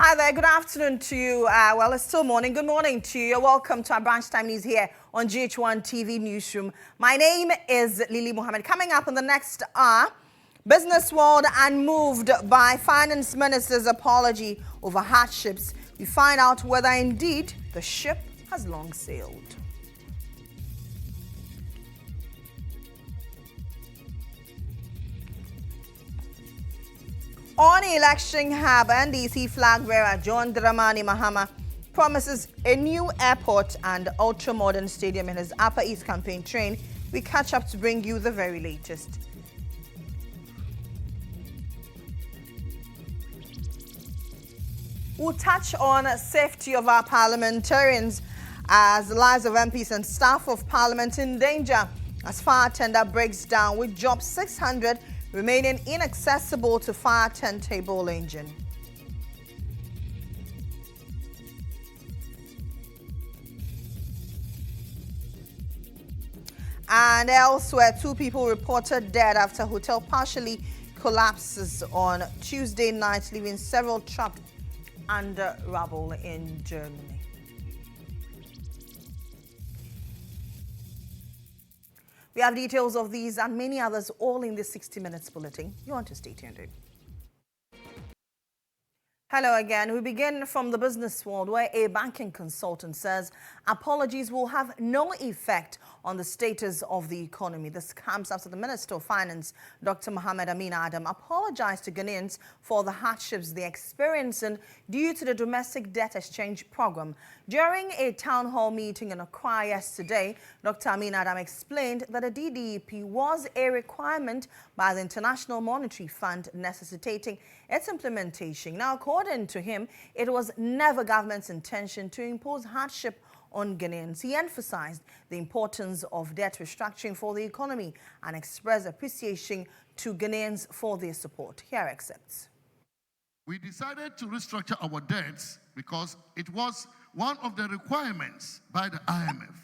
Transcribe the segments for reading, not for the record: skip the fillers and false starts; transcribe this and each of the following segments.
Hi there, good afternoon to you. Well, it's still morning. Good morning to you. You're welcome to our Branch Time News here on GHOne TV Newsroom. My name is Mohammed. Coming up in the next hour, business world unmoved by Finance Minister's apology over hardships. We find out whether indeed the ship has long sailed. On election hub, NDC flag bearer John Dramani Mahama promises a new airport and ultra-modern stadium in his Upper East campaign train. We catch up to bring you the very latest. We'll touch on safety of our parliamentarians as the lives of MPs and staff of parliament in danger as fire tender breaks down with Job 600 remaining inaccessible to fire turntable engine. And elsewhere, 2 people reported dead after hotel partially collapses on Tuesday night, leaving several trapped under rubble in Germany. We have details of these and many others all in this 60 Minutes bulletin. You want to stay tuned in. Hello again. We begin from the business world where a banking consultant says apologies will have no effect on the status of the economy. This comes after the Minister of Finance, Dr. Mohammed apologized to Ghanaians for the hardships they're experiencing due to the domestic debt exchange program. During a town hall meeting in Accra yesterday, Dr. explained that the DDEP was a requirement by the International Monetary Fund necessitating its implementation. Now, according to him, it was never government's intention to impose hardship on Ghanaians. He emphasized the importance of debt restructuring for the economy and expressed appreciation to Ghanaians for their support. Here are excerpts. We decided to restructure our debts because it was one of the requirements by the IMF.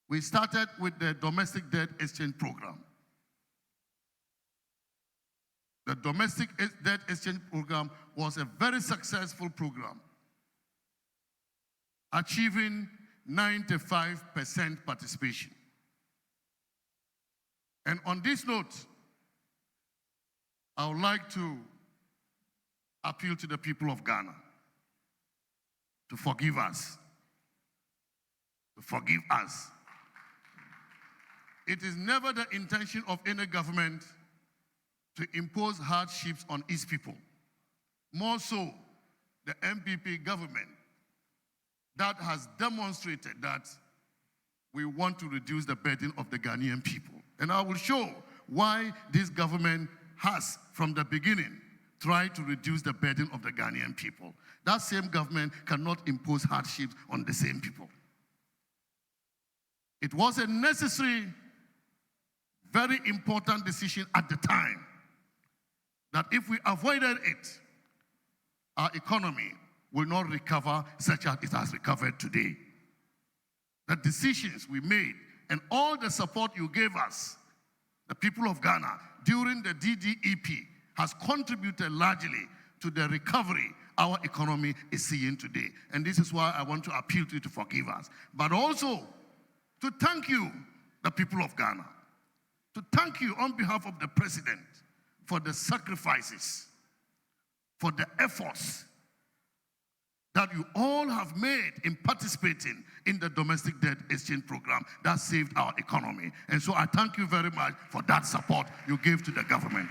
We started with the domestic debt exchange program. The domestic debt exchange program was a very successful program, achieving 95% participation. And on this note, I would like to appeal to the people of Ghana to forgive us. To forgive us. It is never the intention of any government to impose hardships on its people. More so, the MPP government that has demonstrated that we want to reduce the burden of the Ghanaian people. And I will show why this government has, from the beginning, tried to reduce the burden of the Ghanaian people. That same government cannot impose hardships on the same people. It was a necessary, very important decision at the time that if we avoided it, our economy will not recover such as it has recovered today. The decisions we made and all the support you gave us, the people of Ghana, during the DDEP has contributed largely to the recovery our economy is seeing today. And this is why I want to appeal to you to forgive us. But also to thank you, the people of Ghana, to thank you on behalf of the President for the sacrifices, for the efforts that you all have made in participating in the domestic debt exchange program that saved our economy. And so I thank you very much for that support you gave to the government.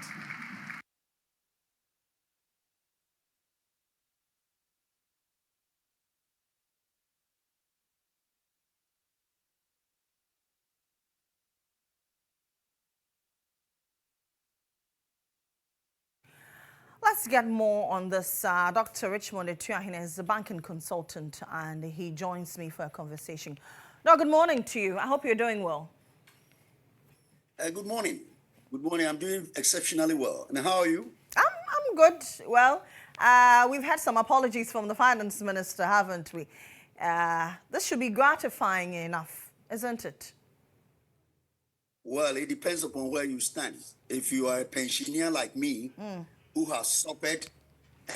Let's get more on this. Dr. Richmond Etuahine is a banking consultant and he joins me for a conversation. Now, good morning to you. I hope you're doing well. Good morning. Good morning. I'm doing exceptionally well. And how are you? I'm good. Well, we've had some apologies from the finance minister, haven't we? This should be gratifying enough, isn't it? Well, it depends upon where you stand. If you are a pensioner like me, who has suffered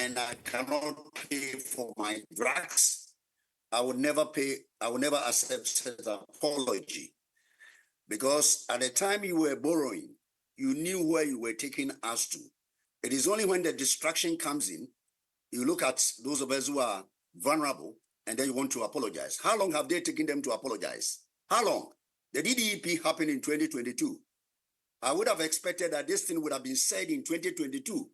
and I cannot pay for my drugs, I would never accept such an apology. Because at the time you were borrowing, you knew where you were taking us to. It is only when the distraction comes in, you look at those of us who are vulnerable, and then you want to apologize. How long have they taken them to apologize? How long? The DDEP happened in 2022. I would have expected that this thing would have been said in 2022.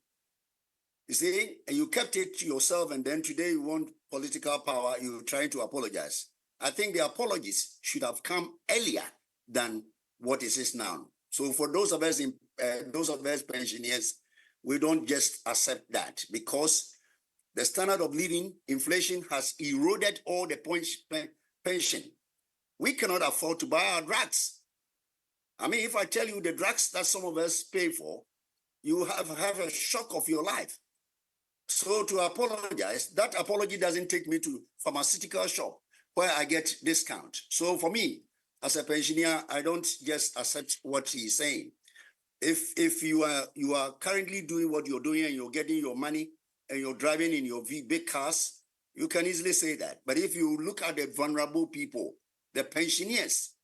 You see, and you kept it to yourself, and then today you want political power, you're trying to apologize. I think the apologies should have come earlier than what it is now. So for those of us pensioners, we don't just accept that, because the standard of living, inflation has eroded all the pension. We cannot afford to buy our drugs. I mean, if I tell you the drugs that some of us pay for, you have a shock of your life. So to apologize, that apology doesn't take me to pharmaceutical shop where I get discount. So for me, as a pensioner, I don't just accept what he's saying. If you are currently doing what you're doing and you're getting your money and you're driving in your big cars, you can easily say that. But if you look at the vulnerable people, the pensioners,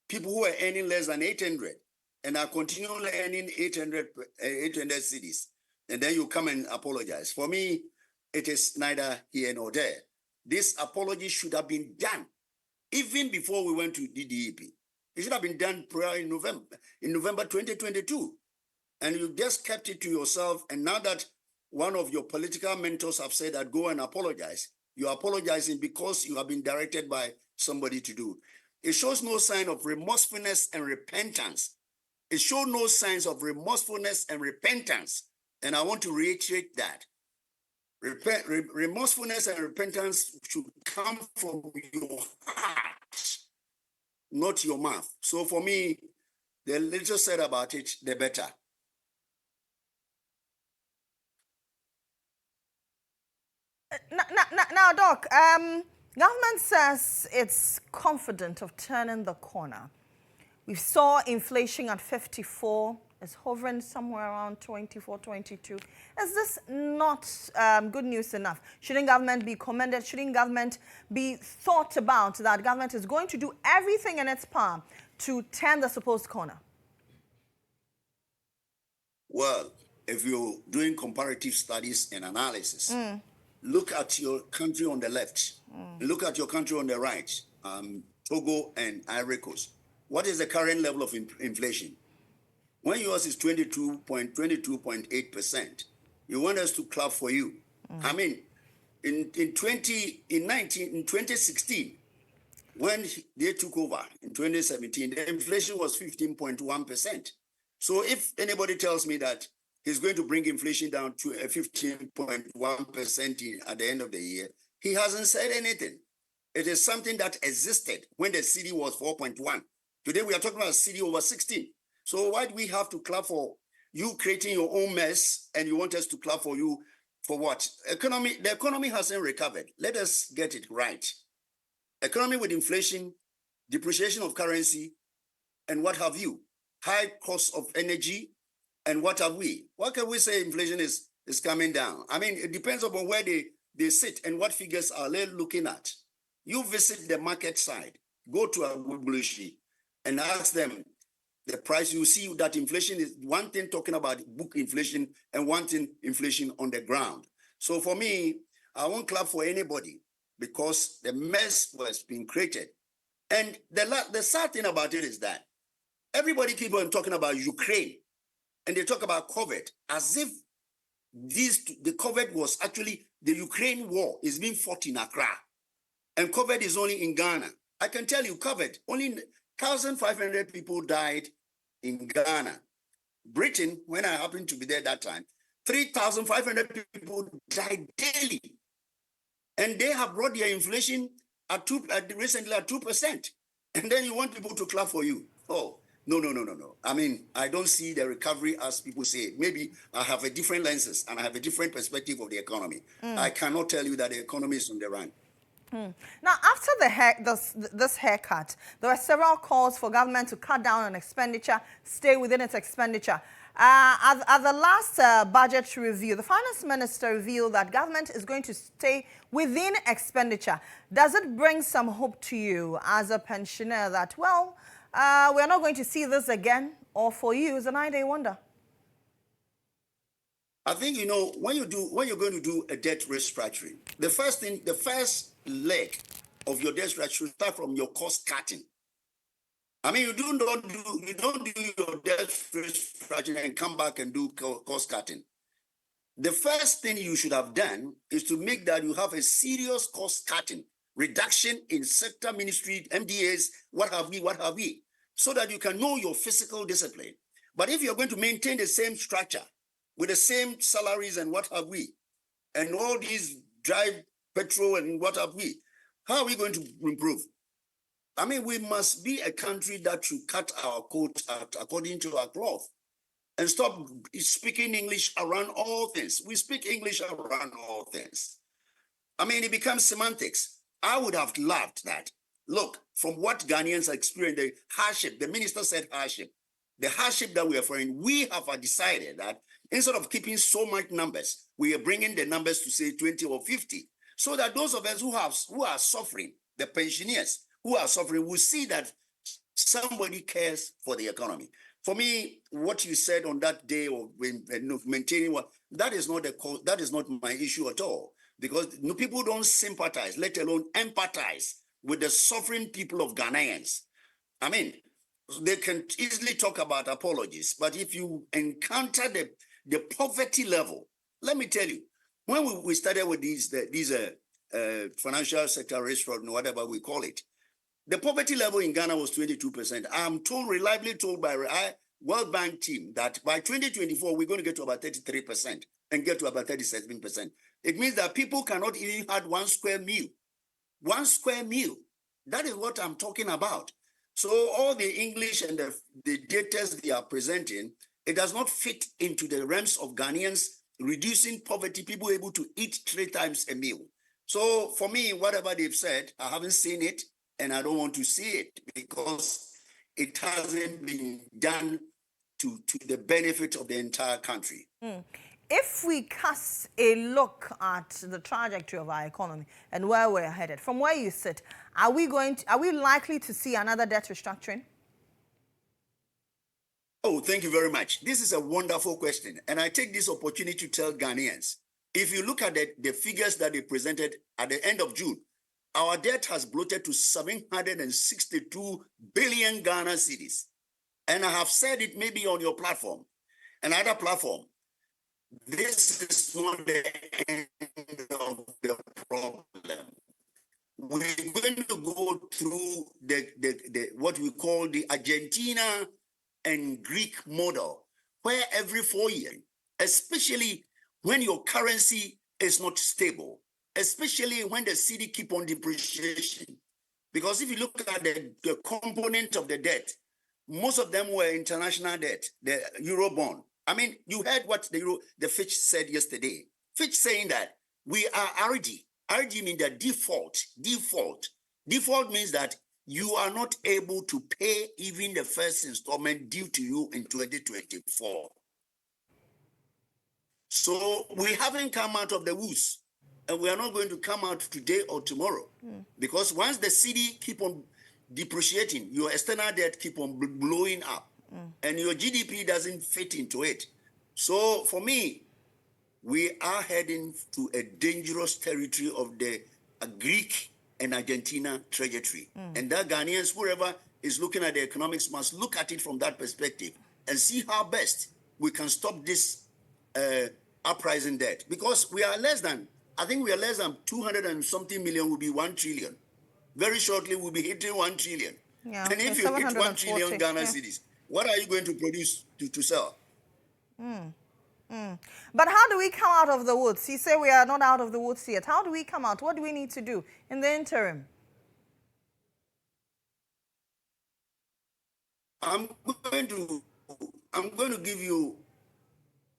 people who are earning less than 800 and are continually earning 800 cedis, and then you come and apologize. For me, it is neither here nor there. This apology should have been done even before we went to DDEP. It should have been done prior in November 2022. And you just kept it to yourself. And now that one of your political mentors have said that go and apologize, you're apologizing because you have been directed by somebody to do. It shows no sign of remorsefulness and repentance. It shows no signs of remorsefulness and repentance. And I want to reiterate that. Remorsefulness and repentance should come from your heart, not your mouth. So for me, the little said about it, the better. Now, Doc, government says it's confident of turning the corner. We saw inflation at 54. It's hovering somewhere around 24, 22. Is this not good news enough? Shouldn't government be commended? Shouldn't government be thought about that government is going to do everything in its power to turn the supposed corner? Well, if you're doing comparative studies and analysis, look at your country on the left, look at your country on the right, Togo and Ivory Coast. What is the current level of inflation? When yours is 22.8%, you want us to clap for you. I mean, in 2016, when they took over in 2017, the inflation was 15.1%. So if anybody tells me that he's going to bring inflation down to a 15.1% at the end of the year, he hasn't said anything. It is something that existed when the city was 4.1. Today we are talking about a city over 16. So why do we have to clap for you creating your own mess, and you want us to clap for you for what? The economy hasn't recovered. Let us get it right. Economy with inflation, depreciation of currency, and what have you? High cost of energy, and what have we? What can we say inflation is coming down? I mean, it depends upon where they sit and what figures are they looking at. You visit the market side, go to a Agbogbloshie and ask them the price. You see that inflation is one thing talking about book inflation and one thing inflation on the ground. So for me, I won't clap for anybody because the mess was being created. And the sad thing about it is that everybody keep on talking about Ukraine, and they talk about COVID as if the COVID was actually the Ukraine war is being fought in Accra, and COVID is only in Ghana. I can tell you, COVID, only 1,500 people died in Ghana. Britain, when I happened to be there that time, 3,500 people died daily. And they have brought their inflation recently at 2%. And then you want people to clap for you. Oh, no. I mean, I don't see the recovery as people say. Maybe I have a different lenses and I have a different perspective of the economy. I cannot tell you that the economy is on the run. Now, after this haircut, there were several calls for government to cut down on expenditure, stay within its expenditure. At the last budget review, the finance minister revealed that government is going to stay within expenditure. Does it bring some hope to you as a pensioner that, well, we're not going to see this again, or for you, it's a 9-day wonder? I think, you know, when you're going to do a debt restructuring, the first leg of your debt restructuring start from your cost cutting. I mean, you don't do your debt restructuring and come back and do cost cutting. The first thing you should have done is to make that you have a serious cost cutting, reduction in sector ministry, MDAs, what have we, so that you can know your fiscal discipline. But if you're going to maintain the same structure with the same salaries and what have we, and all these drive petrol and what have we, how are we going to improve? I mean, we must be a country that should cut our coat according to our cloth and stop speaking English around all things. We speak English around all things. I mean, it becomes semantics. I would have loved that. Look, from what Ghanaians experienced, the hardship, the minister said hardship, the hardship that we are facing, we have decided that instead of keeping so much numbers, we are bringing the numbers to say 20 or 50, so that those of us who are suffering, the pensioners who are suffering, will see that somebody cares for the economy. For me, what you said on that day of maintaining that is not my issue at all, because people don't sympathize, let alone empathize with the suffering people of Ghanaians. I mean, they can easily talk about apologies, but if you encounter the poverty level, let me tell you, when we started with these financial sector restaurant, whatever we call it, the poverty level in Ghana was 22%. I'm reliably told by World Bank team that by 2024, we're going to get to about 33% and get to about 37%. It means that people cannot even have one square meal. One square meal. That is what I'm talking about. So all the English and the data they are presenting, it does not fit into the realms of Ghanaians reducing poverty, people able to eat 3 times a meal. So for me, whatever they've said, I haven't seen it and I don't want to see it because it hasn't been done to the benefit of the entire country. If we cast a look at the trajectory of our economy and where we're headed, from where you sit, are we likely to see another debt restructuring? Oh, thank you very much. This is a wonderful question. And I take this opportunity to tell Ghanaians, if you look at the figures that they presented at the end of June, our debt has bloated to 762 billion Ghana cedis. And I have said it maybe on your platform, another platform. This is not the end of the problem. We're going to go through the what we call the Argentina and Greek model, where every 4 years, especially when your currency is not stable, especially when the cedi keep on depreciation. Because if you look at the component of the debt, most of them were international debt, the Euro bond. I mean, you heard what the Fitch said yesterday. Fitch saying that we are RD. RD means that default. Default means that you are not able to pay even the first installment due to you in 2024. So we haven't come out of the woods, and we are not going to come out today or tomorrow. Because once the cedi keep on depreciating, your external debt keep on blowing up, and your GDP doesn't fit into it. So for me, we are heading to a dangerous territory of the Greek and Argentina trajectory. And that Ghanaians, whoever is looking at the economics, must look at it from that perspective and see how best we can stop this uprising debt. Because we are less than 200 and something million will be 1 trillion. Very shortly, we'll be hitting 1 trillion. Yeah, and if you hit 1 trillion Ghana cedis, what are you going to produce to sell? But how do we come out of the woods? You say we are not out of the woods yet. How do we come out? What do we need to do in the interim? I'm going to give you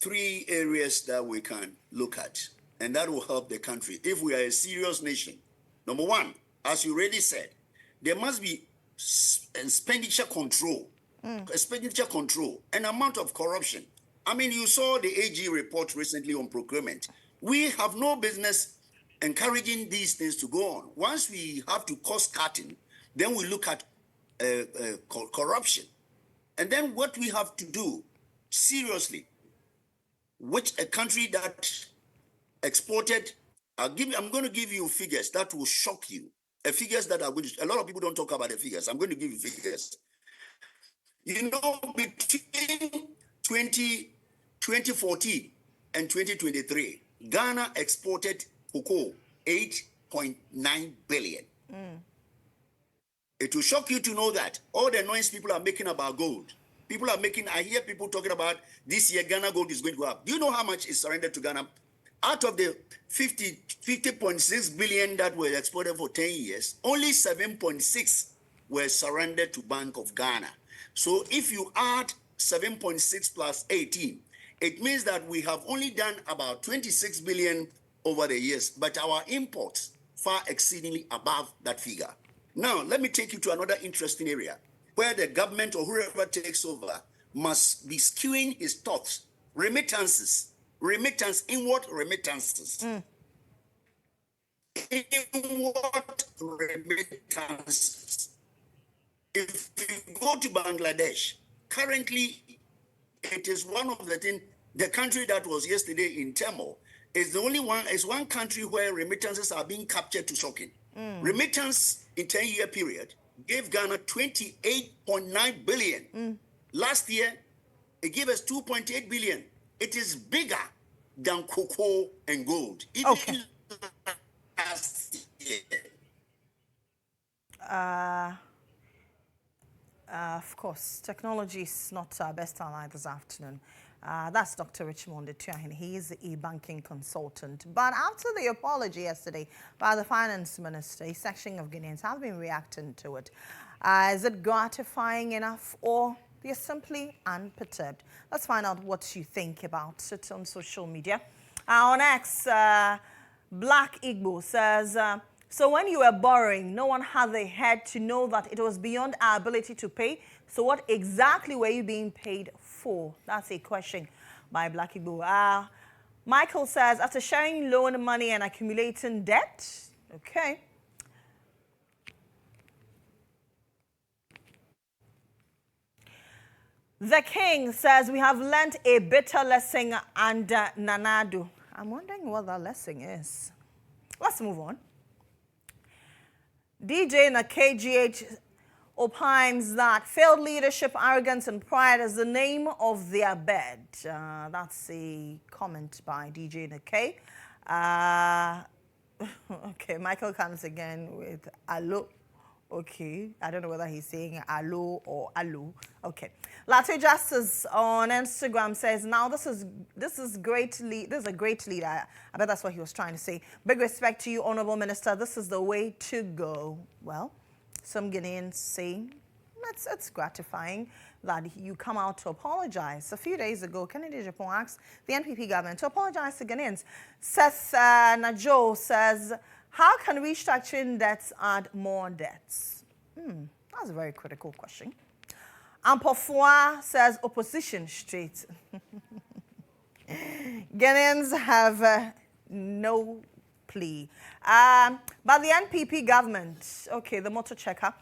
3 areas that we can look at, and that will help the country if we are a serious nation Number one, as you already said, there must be expenditure control, and amount of corruption. I mean, you saw the AG report recently on procurement. We have no business encouraging these things to go on. Once we have to cost cutting, then we look at corruption. And then what we have to do, seriously, which a country that exported, I'm going to give you figures that will shock you. Figures that are going to, a lot of people don't talk about the figures. I'm going to give you figures. You know, between 2014 and 2023, Ghana exported cocoa 8.9 billion. It will shock you to know that all the noise people are making about gold. People are making, I hear people talking about this year Ghana gold is going to go up. Do you know how much is surrendered to Ghana? Out of the 50.6 billion that were exported for 10 years, only 7.6 were surrendered to Bank of Ghana. So if you add 7.6 plus 18, it means that we have only done about 26 billion over the years, but our imports far exceedingly above that figure. Now, let me take you to another interesting area where the government or whoever takes over must be skewing his thoughts. Remittances. Inward remittances. Inward remittances. If you go to Bangladesh, currently it is one of the things, the country that was yesterday in turmoil is the only one, is one country where remittances are being captured to shocking. Remittance in 10-year period gave Ghana 28.9 billion. Last year, it gave us 2.8 billion. It is bigger than cocoa and gold. Even last year. Of course, technology is not our best ally this afternoon. That's Dr. GHOne. He is a banking consultant. But after the apology yesterday by the finance minister, a section of Guineans have been reacting to it. Is it gratifying enough, or they're simply unperturbed? Let's find out what you think about it on social media. On X, Black Igbo says, so when you were borrowing, no one had the head to know that it was beyond our ability to pay. So what exactly were you being paid for? That's a question by Black Igbo. Michael says, after sharing loan money and accumulating debt. Okay. The King says, we have learnt a bitter lesson under Nanado. I'm wondering what that lesson is. Let's move on. DJ na KGH opines that failed leadership, arrogance, and pride is the name of their bed. That's a comment by DJ Nakay. Okay, Michael comes again with allo. Okay, I don't know whether he's saying allo or allo. Okay, Latte Justice on Instagram says, now this is a great leader. I bet that's what he was trying to say. Big respect to you, Honorable Minister. This is the way to go. Well, some Guineans say it's gratifying that you come out to apologize. A few days ago, Kennedy Japan asked the NPP government to apologize to Guineans. Seth Najo says, how can restructuring debts add more debts? That's a very critical question. Ampofua says, opposition straight. Guineans have no plea. But the NPP government, okay, the motor checker,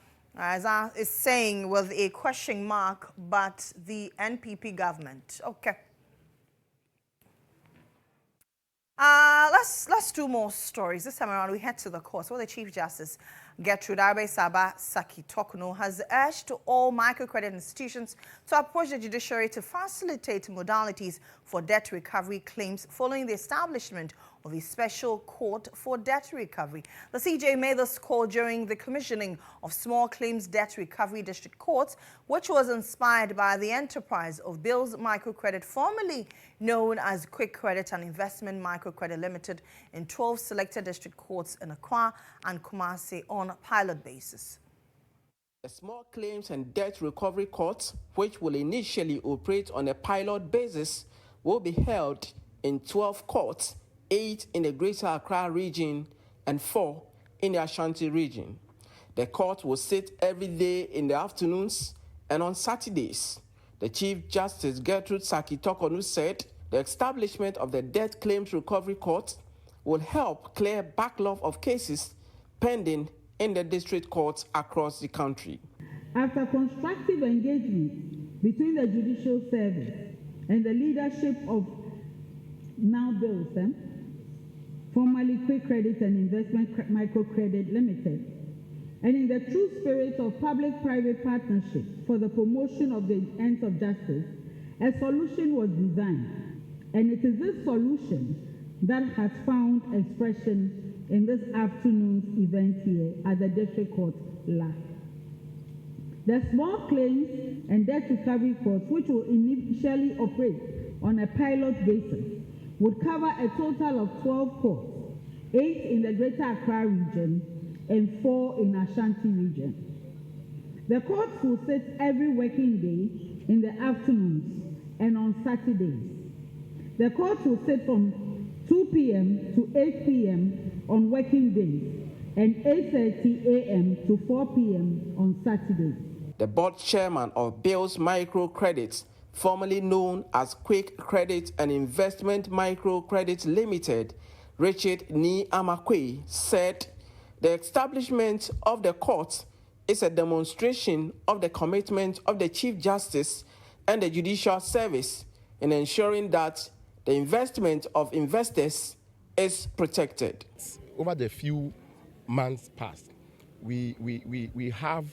is saying with a question mark, but the NPP government, okay. Let's do more stories. This time around, we head to the courts where the Chief Justice, Gertrude Saba Saki Tokno, has urged all microcredit institutions to approach the judiciary to facilitate modalities for debt recovery claims following the establishment of a special court for debt recovery. The CJ made this call during the commissioning of Small Claims Debt Recovery District Courts, which was inspired by the enterprise of Bills Microcredit, formerly known as Quick Credit and Investment Microcredit Limited, in 12 selected district courts in Accra and Kumasi on a pilot basis. The Small Claims and Debt Recovery Courts, which will initially operate on a pilot basis, will be held in 12 courts, 8 in the Greater Accra region and 4 in the Ashanti region. The court will sit every day in the afternoons and on Saturdays. The Chief Justice Gertrude Saki-Tokonu said the establishment of the Debt Claims Recovery Court will help clear backlog of cases pending in the district courts across the country. After constructive engagement between the judicial service and the leadership of now Bills, formerly Quick Credit and Investment Microcredit Limited, and in the true spirit of public-private partnership for the promotion of the ends of justice, a solution was designed, and it is this solution that has found expression in this afternoon's event here at the District Court, La. The small claims and debt recovery courts, which will initially operate on a pilot basis, would cover a total of 12 courts, 8 in the Greater Accra region and 4 in Ashanti region. The courts will sit every working day in the afternoons and on Saturdays. The courts will sit from 2 p.m. to 8 p.m. on working days and 8:30 a.m. to 4 p.m. on Saturdays. The board chairman of Bills Microcredit, formerly known as Quick Credit and Investment Microcredit Limited, Richard Ni Amakwe, said the establishment of the court is a demonstration of the commitment of the Chief Justice and the Judicial Service in ensuring that the investment of investors is protected. Over the few months past, we have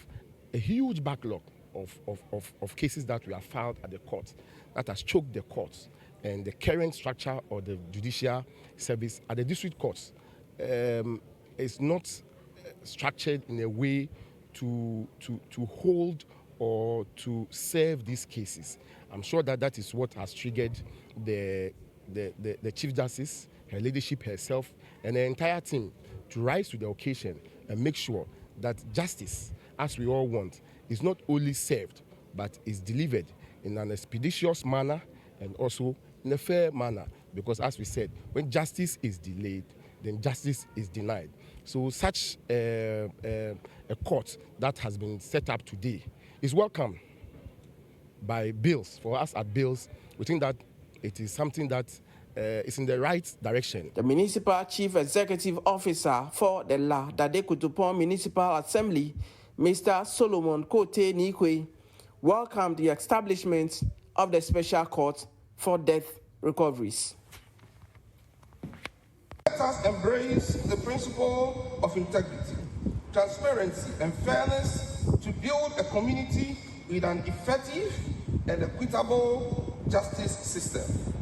a huge backlog of cases that we have filed at the court that has choked the courts, and the current structure of the judicial service at the district courts is not structured in a way to hold or to serve these cases. I'm sure that that is what has triggered the Chief Justice, her leadership herself, and the entire team to rise to the occasion and make sure that justice, as we all want, is not only served, but is delivered in an expeditious manner and also in a fair manner. Because as we said, when justice is delayed, then justice is denied. So such a court that has been set up today is welcome by Bills. For us at Bills, we think that it is something that is in the right direction. The Municipal Chief Executive Officer for the La Dade Kutupon Municipal Assembly, Mr. Solomon Kote Nikwe, welcomed the establishment of the Special Court for Debt Recoveries. Let us embrace the principle of integrity, transparency, and fairness to build a community with an effective and equitable justice system.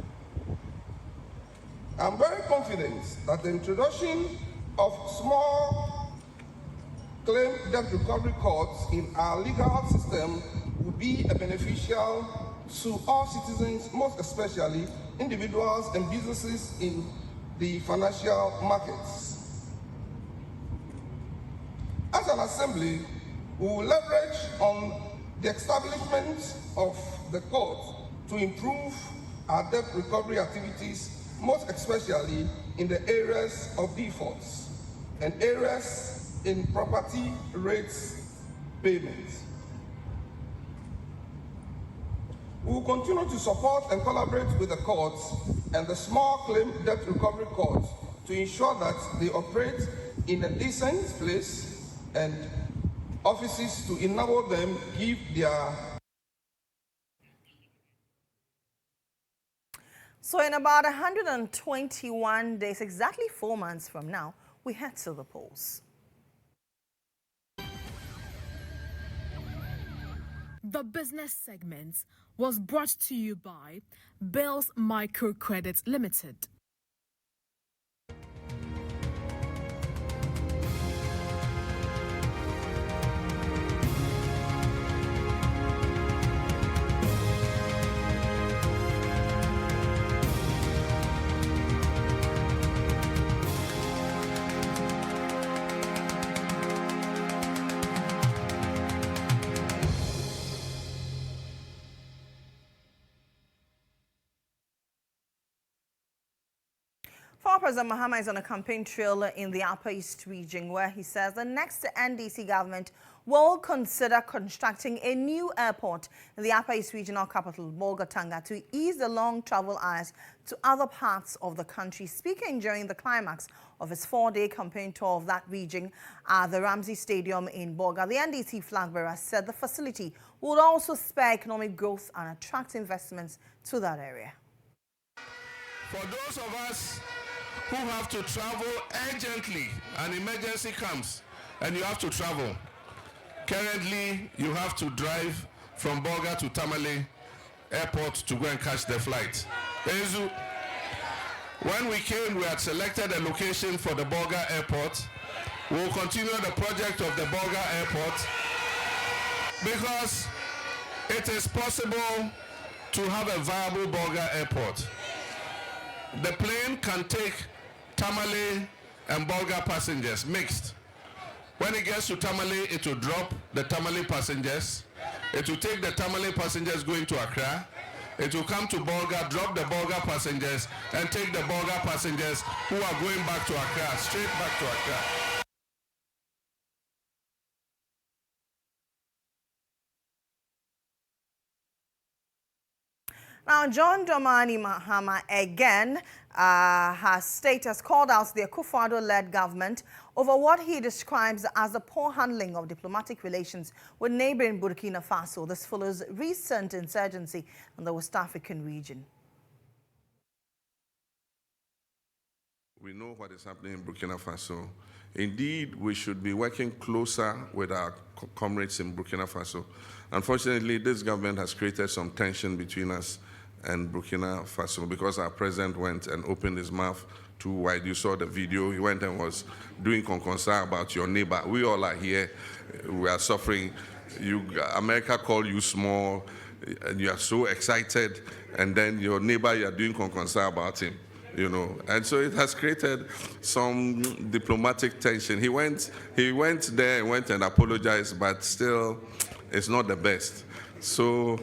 I'm very confident that the introduction of small claim debt recovery courts in our legal system will be beneficial to all citizens, most especially individuals and businesses in the financial markets. As an assembly, we will leverage on the establishment of the court to improve our debt recovery activities, most especially in the areas of defaults and areas in property rates payments. We will continue to support and collaborate with the courts and the small claim debt recovery courts to ensure that they operate in a decent place and offices to enable them give their. So in about 121 days, exactly 4 months from now, we head to the polls. The business segment was brought to you by Bills Microcredit Limited. Former President Mahama is on a campaign trail in the Upper East region where he says the next NDC government will consider constructing a new airport in the Upper East regional capital, Bolgatanga, to ease the long travel hours to other parts of the country. Speaking during the climax of his 4-day campaign tour of that region at the Ramsey Stadium in Bolga, the NDC flag bearer said the facility would also spur economic growth and attract investments to that area. For those of us who have to travel urgently, an emergency comes and you have to travel. Currently, you have to drive from Bolga to Tamale Airport to go and catch the flight. When we came, we had selected a location for the Bolga Airport. We will continue the project of the Bolga Airport because it is possible to have a viable Bolga Airport. The plane can take Tamale and Bolga passengers mixed. When it gets to Tamale, it will drop the Tamale passengers. It will take the Tamale passengers going to Accra. It will come to Bolga, drop the Bolga passengers, and take the Bolga passengers who are going back to Accra, straight back to Accra. Now, John Dramani Mahama again has called out the Akufo-Addo-led government over what he describes as the poor handling of diplomatic relations with neighboring Burkina Faso. This follows recent insurgency in the West African region. We know what is happening in Burkina Faso. Indeed, we should be working closer with our comrades in Burkina Faso. Unfortunately, this government has created some tension between us and Burkina Faso because our president went and opened his mouth too wide. You saw the video. He went and was doing conconsa about your neighbor. We all are here. We are suffering. America called you small, and you are so excited, and then your neighbor, you are doing conconsa about him. You know, and so it has created some diplomatic tension. He went there and went and apologized, but still, it's not the best. So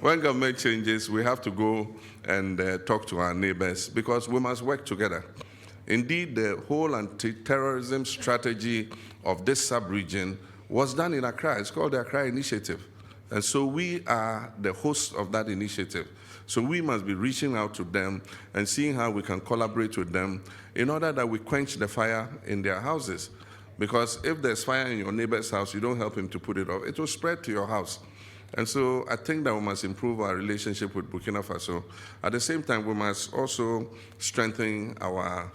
when government changes, we have to go and talk to our neighbors because we must work together. Indeed, the whole anti-terrorism strategy of this sub-region was done in Accra. It's called the Accra Initiative. And so we are the hosts of that initiative. So we must be reaching out to them and seeing how we can collaborate with them in order that we quench the fire in their houses. Because if there's fire in your neighbor's house, you don't help him to put it off, it will spread to your house. And so I think that we must improve our relationship with Burkina Faso. At the same time, we must also strengthen our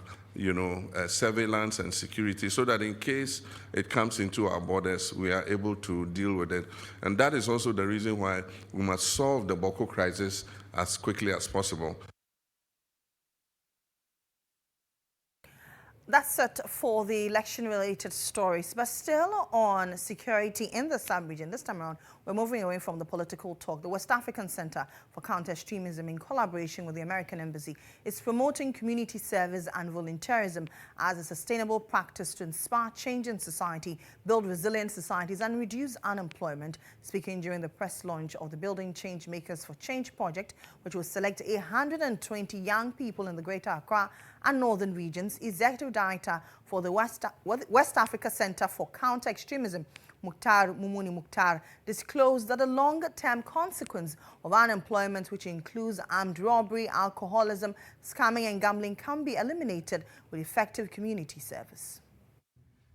surveillance and security so that in case it comes into our borders, we are able to deal with it. And that is also the reason why we must solve the Boko crisis as quickly as possible. That's it for the election-related stories. But still on security in the sub-region, this time around, we're moving away from the political talk. The West African Center for Counter-Extremism, in collaboration with the American Embassy, is promoting community service and volunteerism as a sustainable practice to inspire change in society, build resilient societies, and reduce unemployment. Speaking during the press launch of the Building Change Makers for Change project, which will select 120 young people in the Greater Accra and Northern regions, Executive Director for the West Africa Center for Counter-Extremism, Mukhtar disclosed that the longer-term consequence of unemployment, which includes armed robbery, alcoholism, scamming and gambling, can be eliminated with effective community service.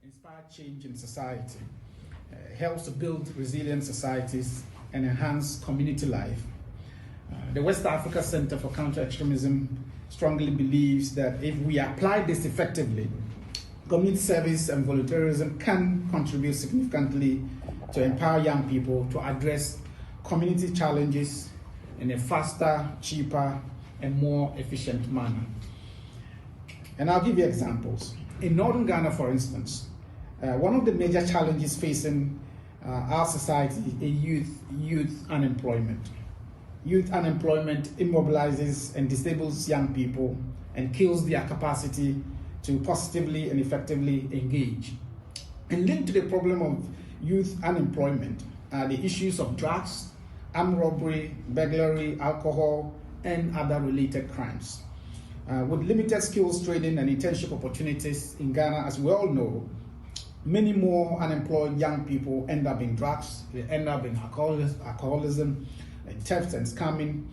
Inspire change in society, helps to build resilient societies and enhance community life. The West Africa Center for Counter-Extremism strongly believes that if we apply this effectively, community service and volunteerism can contribute significantly to empower young people to address community challenges in a faster, cheaper, and more efficient manner. And I'll give you examples. In Northern Ghana, for instance, one of the major challenges facing our society is youth unemployment. Youth unemployment immobilizes and disables young people and kills their capacity to positively and effectively engage. And linked to the problem of youth unemployment are the issues of drugs, armed robbery, burglary, alcohol, and other related crimes. With limited skills training and internship opportunities in Ghana, as we all know, many more unemployed young people end up in drugs, they end up in alcoholism, and theft and scamming,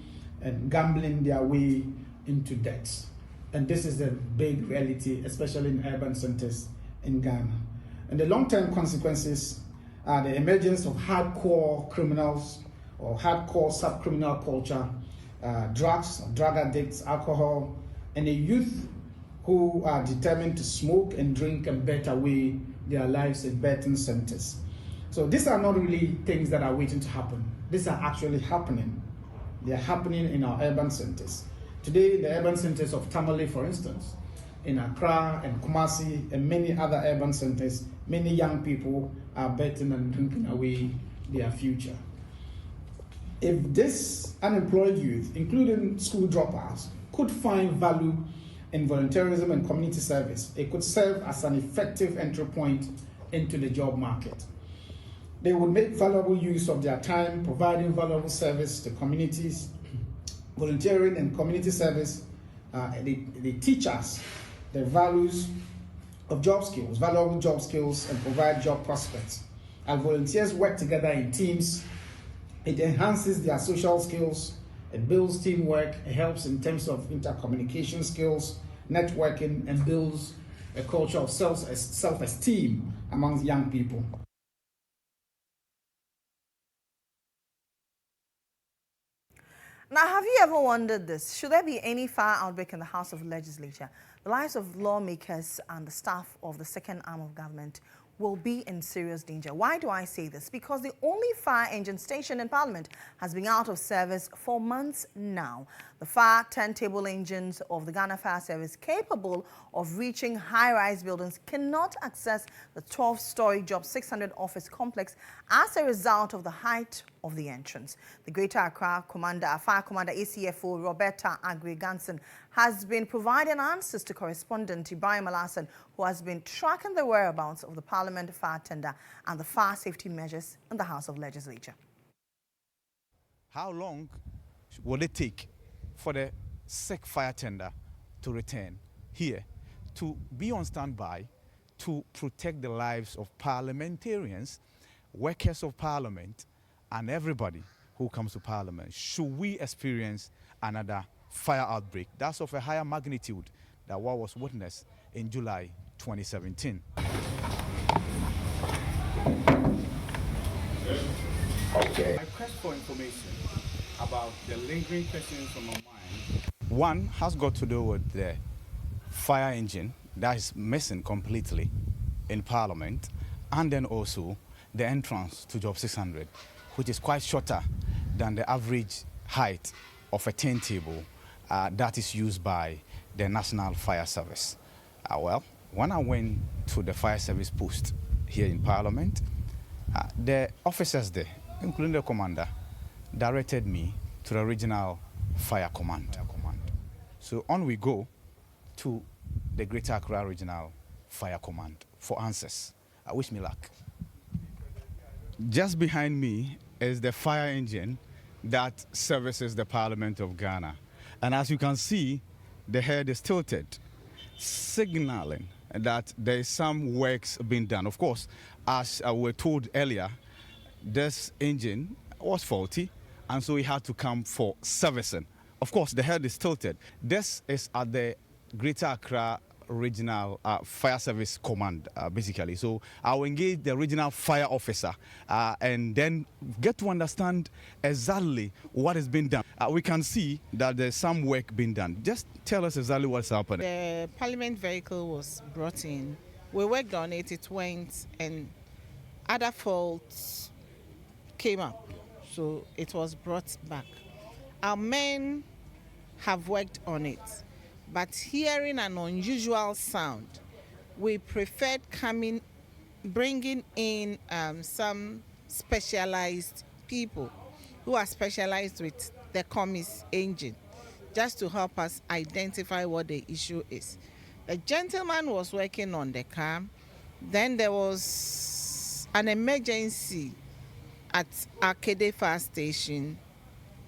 and gambling their way into debts. And this is the big reality, especially in urban centers in Ghana. And the long-term consequences are the emergence of hardcore criminals or hardcore sub-criminal culture, drugs, drug addicts, alcohol, and a youth who are determined to smoke and drink and bet away their lives in betting centers. So these are not really things that are waiting to happen. These are actually happening. They are happening in our urban centers. Today, in the urban centers of Tamale, for instance, in Accra and Kumasi and many other urban centers, many young people are betting and drinking away their future. If this unemployed youth, including school dropouts, could find value in volunteerism and community service, it could serve as an effective entry point into the job market. They would make valuable use of their time, providing valuable service to communities. Volunteering and community service, they teach us the values of job skills, valuable job skills, and provide job prospects. As volunteers work together in teams, it enhances their social skills, it builds teamwork, it helps in terms of intercommunication skills, networking, and builds a culture of self-esteem amongst young people. Now, have you ever wondered this? Should there be any fire outbreak in the House of Legislature, the lives of lawmakers and the staff of the second arm of government will be in serious danger. Why do I say this? Because the only fire engine station in Parliament has been out of service for months now. The fire turntable engines of the Ghana Fire Service, capable of reaching high-rise buildings, cannot access the 12-story Job 600 office complex as a result of the height of the entrance. The Greater Accra Fire Commander ACFO Roberta Agri-Ganson has been providing answers to correspondent Ibrahim Alassane, who has been tracking the whereabouts of the Parliament fire tender and the fire safety measures in the House of Legislature. How long will it take for the SEC fire tender to return here to be on standby to protect the lives of parliamentarians, workers of Parliament, and everybody who comes to Parliament should we experience another fire outbreak that's of a higher magnitude than what was witnessed in July 2017. Okay. My request for information about the lingering questions on my mind. One has got to do with the fire engine that is missing completely in Parliament, and then also the entrance to Job 600, which is quite shorter than the average height of a turntable that is used by the National Fire Service. Well, when I went to the fire service post here in Parliament, the officers there, including the commander, directed me to the Regional Fire Command. So on we go to the Greater Accra Regional Fire Command for answers. I wish me luck. Just behind me is the fire engine that services the Parliament of Ghana. And as you can see, the head is tilted, signaling that there is some works being done. Of course, as we were told earlier, this engine was faulty, and so we had to come for servicing. Of course, the head is tilted. This is at the Greater Accra Regional Fire Service Command, basically. So I'll engage the regional fire officer and then get to understand exactly what has been done. We can see that there's some work being done. Just tell us exactly what's happening. The Parliament vehicle was brought in. We worked on it, it went, and other faults came up. So it was brought back. Our men have worked on it. But hearing an unusual sound, we preferred bringing in some specialized people who are specialized with the commis engine, just to help us identify what the issue is. The gentleman was working on the car. Then there was an emergency at Arcade Fire Station,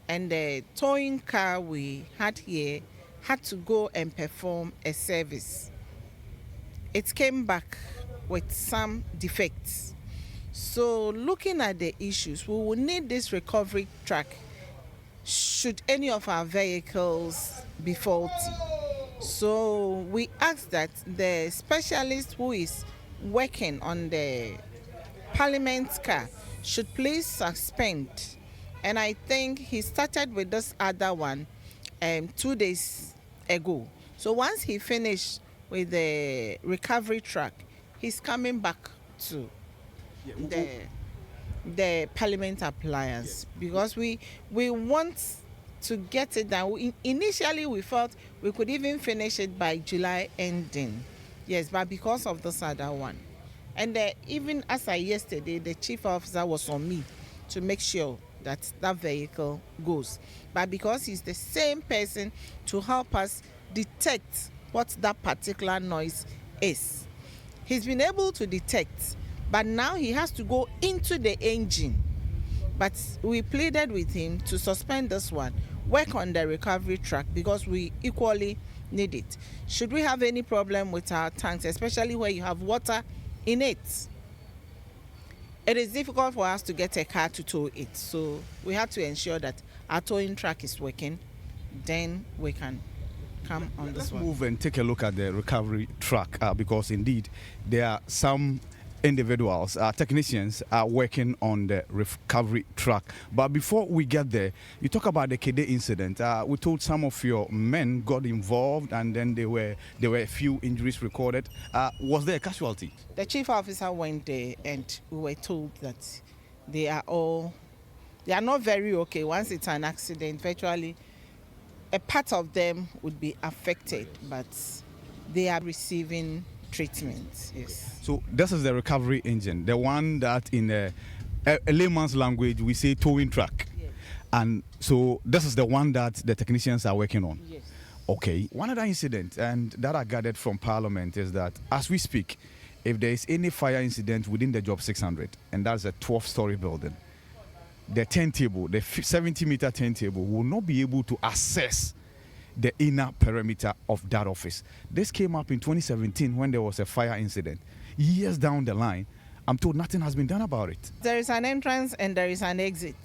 and the towing car we had here had to go and perform a service. It came back with some defects. So looking at the issues, we will need this recovery track should any of our vehicles be faulty. So we ask that the specialist who is working on the Parliament car should please suspend. And I think he started with this other one 2 days ago. So once he finished with the recovery track, he's coming back to the Parliament appliance, because we want to get it done. Initially we thought we could even finish it by July ending. Yes, but because of this other one. And even as yesterday, the chief officer was on me to make sure that that vehicle goes. But because he's the same person to help us detect what that particular noise is, he's been able to detect, but now he has to go into the engine. But we pleaded with him to suspend this one, work on the recovery track, because we equally need it. Should we have any problem with our tanks, especially where you have water in it, it is difficult for us to get a car to tow it. So we have to ensure that our towing track is working, then we can come on this one. Let's move and take a look at the recovery track, because indeed there are some individuals, technicians are working on the recovery track. But before we get there, you talk about the Kede incident. We told some of your men got involved, and then there were a few injuries recorded. Was there a casualty? The chief officer went there, and we were told that they are not very okay. Once it's an accident, virtually a part of them would be affected, but they are receiving treatment. Yes. So this is the recovery engine, the one that in a layman's language we say towing track. Yes. And so this is the one that the technicians are working on. Yes. Okay. One other incident, and that I gathered from Parliament, is that as we speak, if there is any fire incident within the job 600, and that's a 12-story building, the turntable, the 70-meter turntable, will not be able to access the inner perimeter of that office. This came up in 2017 when there was a fire incident. Years down the line, I'm told nothing has been done about it. There is an entrance and there is an exit.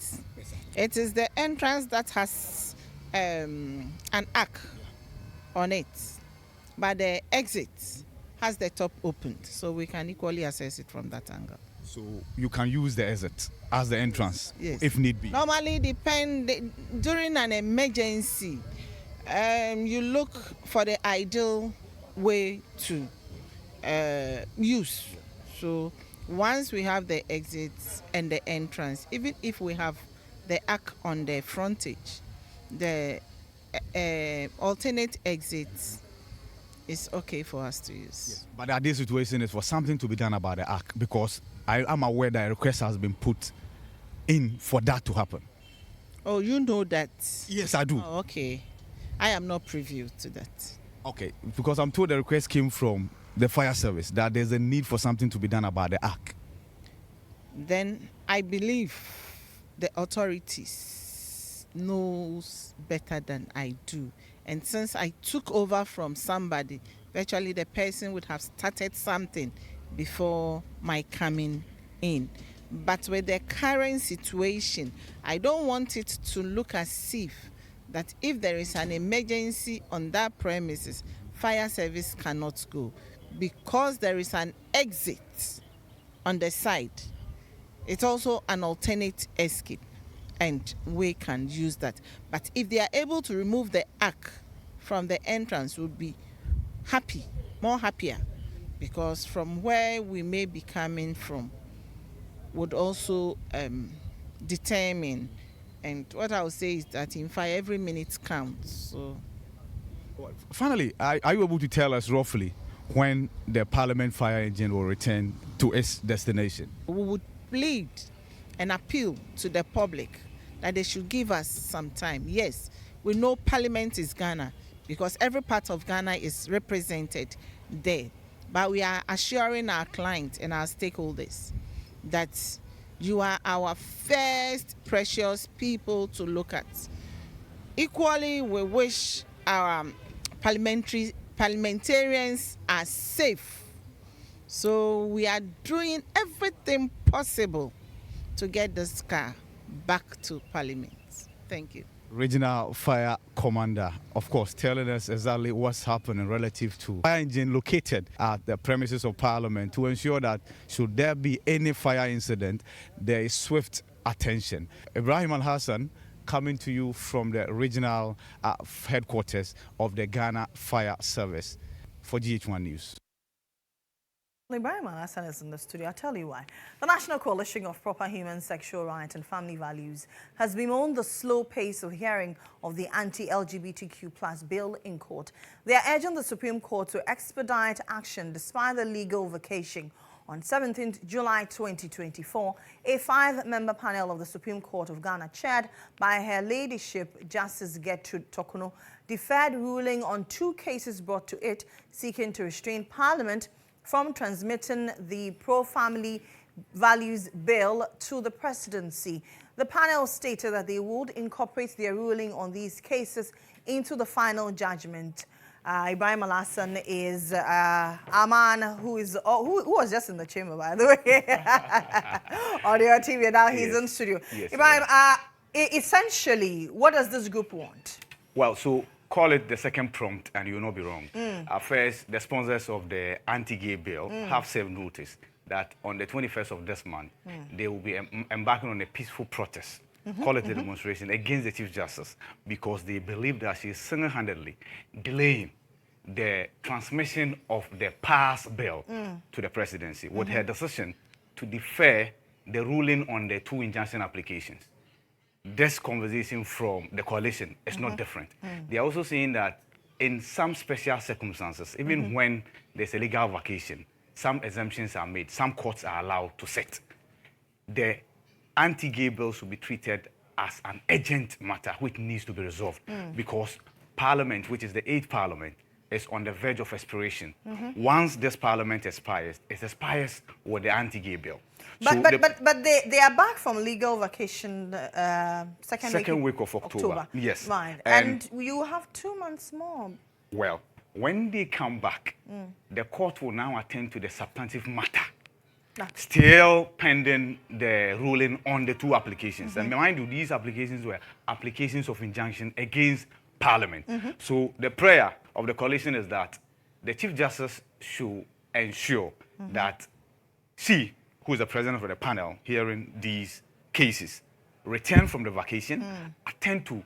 It is the entrance that has an arc on it, but the exit has the top opened, so we can equally access it from that angle. So you can use the exit as the entrance, yes, if need be. Normally, during an emergency, you look for the ideal way to use. So once we have the exits and the entrance, even if we have the arc on the frontage, the alternate exits is okay for us to use. Yes. But at this situation is for something to be done about the arc, because I am aware that a request has been put in for that to happen. Oh, you know that? Yes, I do. Oh, okay. I am not privy to that. Okay, because I'm told the request came from the fire service that there's a need for something to be done about the arc. Then I believe the authorities knows better than I do. And since I took over from somebody, virtually the person would have started something before my coming in. But with the current situation, I don't want it to look as if there is an emergency on that premises, fire service cannot go, because there is an exit on the side. It's also an alternate escape, and we can use that. But if they are able to remove the arc from the entrance, we'll be more happier, because from where we may be coming from would also determine. And what I would say is that in fire, every minute counts. So, finally, are you able to tell us roughly when the Parliament fire engine will return to its destination? We would plead and appeal to the public that they should give us some time. Yes, we know Parliament is Ghana, because every part of Ghana is represented there. But we are assuring our clients and our stakeholders that you are our first precious people to look at. Equally, we wish our parliamentarians are safe. So we are doing everything possible to get this car back to Parliament. Thank you. Regional Fire Commander, of course, telling us exactly what's happening relative to fire engine located at the premises of Parliament to ensure that should there be any fire incident, there is swift attention. Ibrahim Al-Hassan, coming to you from the regional headquarters of the Ghana Fire Service for GH1 News. Ibrahim Al-Hassan is in the studio. I'll tell you why. The National Coalition of Proper Human Sexual Rights and Family Values has bemoaned the slow pace of hearing of the anti-LGBTQ+ bill in court. They are urging the Supreme Court to expedite action despite the legal vacation. On 17th July 2024, a 5-member panel of the Supreme Court of Ghana, chaired by Her Ladyship Justice Gertrude Tokono, deferred ruling on 2 cases brought to it seeking to restrain Parliament from transmitting the pro-family values bill to the presidency. The panel stated that they would incorporate their ruling on these cases into the final judgment. Ibrahim Al-Hassan is a man who was just in the chamber, by the way, on your TV. Now he's in studio. Yes, Ibrahim, essentially, what does this group want? Well, so call it the second prompt and you will not be wrong. First, the sponsors of the anti-gay bill have served notice that on the 21st of this month, they will be embarking on a peaceful protest, call it a demonstration against the Chief Justice, because they believe that she is single-handedly delaying the transmission of the past bill to the presidency with her decision to defer the ruling on the 2 injunction applications. This conversation from the coalition is not different. They are also saying that in some special circumstances, even when there's a legal vacation, some exemptions are made, some courts are allowed to sit. The anti-gay bills will be treated as an urgent matter which needs to be resolved because Parliament, which is the 8th Parliament, is on the verge of expiration. Once this Parliament expires, it expires with the anti-gay bill. But they are back from legal vacation second week of October. Yes. Right. And you have 2 months more. Well, when they come back, the court will now attend to the substantive matter. Still pending the ruling on the 2 applications. And mind you, these applications were applications of injunction against Parliament. So the prayer of the coalition is that the Chief Justice should ensure that she, who is the president of the panel hearing these cases, return from the vacation, attend to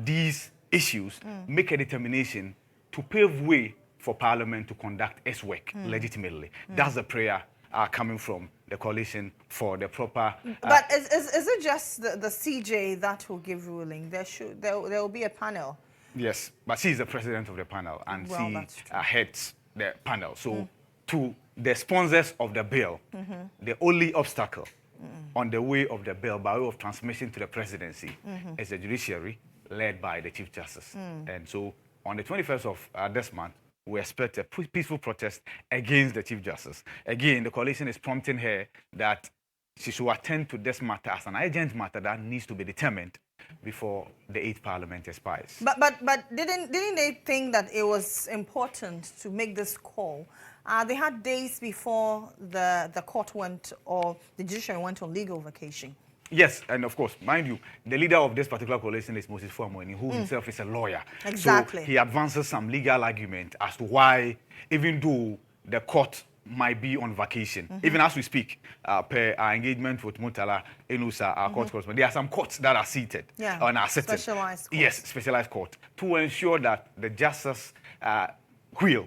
these issues, make a determination to pave way for Parliament to conduct its work legitimately. That's the prayer coming from the coalition for the proper... But is it just the CJ that will give ruling? There will be a panel. Yes, but she is the president of the panel and she heads the panel. So to the sponsors of the bill, the only obstacle on the way of the bill by way of transmission to the presidency is the judiciary led by the Chief Justice. And so on the 21st of this month, we expect a peaceful protest against the Chief Justice. Again, the coalition is prompting her that she should attend to this matter as an urgent matter that needs to be determined before the 8th Parliament expires. But didn't they think that it was important to make this call? They had days before the court went, or the judiciary went on legal vacation. Yes, and of course, mind you, the leader of this particular coalition is Moses Fuamoni, who himself is a lawyer. Exactly. So he advances some legal argument as to why, even though the court might be on vacation, even as we speak, per our engagement with Mutala Enusa, our court correspondent, there are some courts that are seated and are sitting. Specialized court. Yes, specialized court, to ensure that the justice wheel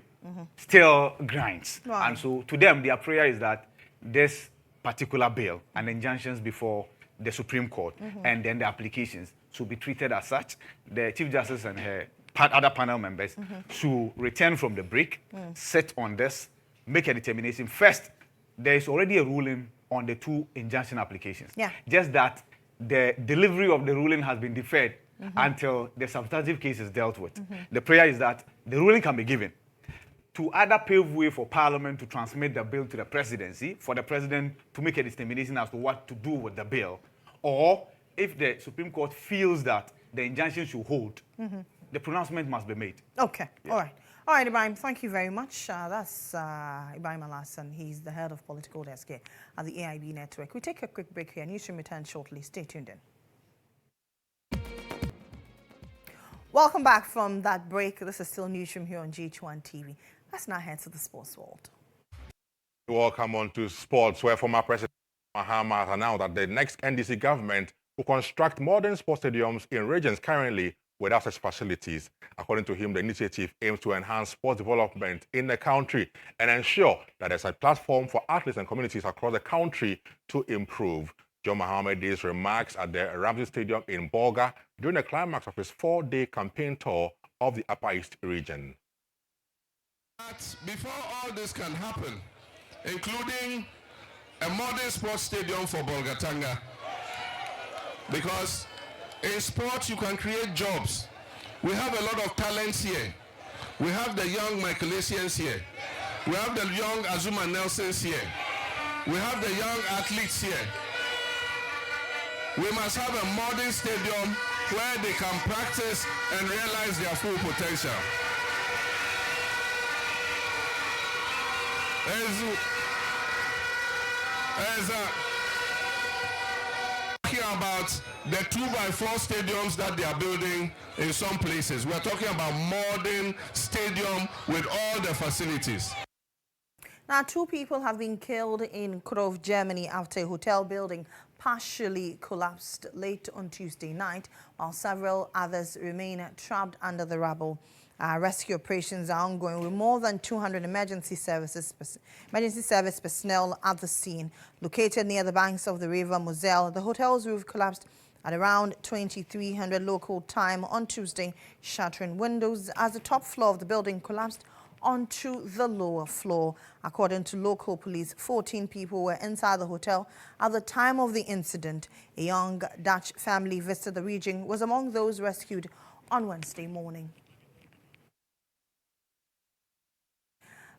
still grinds. Right. And so to them, their prayer is that this particular bill and injunctions before the Supreme Court and then the applications should be treated as such. The Chief Justice and her other panel members should return from the break, sit on this, make a determination. First, there is already a ruling on the 2 injunction applications. Just that the delivery of the ruling has been deferred until the substantive case is dealt with. The prayer is that the ruling can be given to either pave way for Parliament to transmit the bill to the presidency, for the president to make a determination as to what to do with the bill, or if the Supreme Court feels that the injunction should hold, the pronouncement must be made. Okay, yeah. All right. All right, Ibrahim, thank you very much. That's Ibrahim Alasan. He's the head of political desk here at the AIB network. We take a quick break here. Newsroom returns shortly. Stay tuned in. Welcome back from that break. This is still Newsroom here on GHOne TV. Let's now head to the sports world. Welcome on to sports, where former President Mahama has announced that the next NDC government will construct modern sports stadiums in regions currently without such facilities. According to him, the initiative aims to enhance sports development in the country and ensure that there's a platform for athletes and communities across the country to improve. John Mohammed did his remarks at the Ramsey Stadium in Bolga during the climax of his 4-day campaign tour of the Upper East region. But before all this can happen, including a modern sports stadium for Bolgatanga, because in sports you can create jobs. We have a lot of talents here. We have the young Michaelasians here. We have the young Azuma Nelsons here. We have the young athletes here. We must have a modern stadium where they can practice and realize their full potential. Talking about the 2x4 stadiums that they are building in some places. We're talking about modern stadium with all the facilities. Now, 2 people have been killed in Krov, Germany after a hotel building partially collapsed late on Tuesday night, while several others remain trapped under the rubble. Rescue operations are ongoing with more than 200 emergency service personnel at the scene. Located near the banks of the river Moselle, the hotel's roof collapsed at around 2300 local time on Tuesday, shattering windows as the top floor of the building collapsed onto the lower floor. According to local police, 14 people were inside the hotel at the time of the incident. A young Dutch family visited the region was among those rescued on Wednesday morning.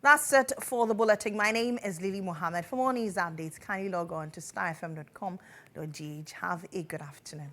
That's it for the bulletin. My name is Lily Mohammed. For more news updates, kindly log on to starfm.com.gh. Have a good afternoon.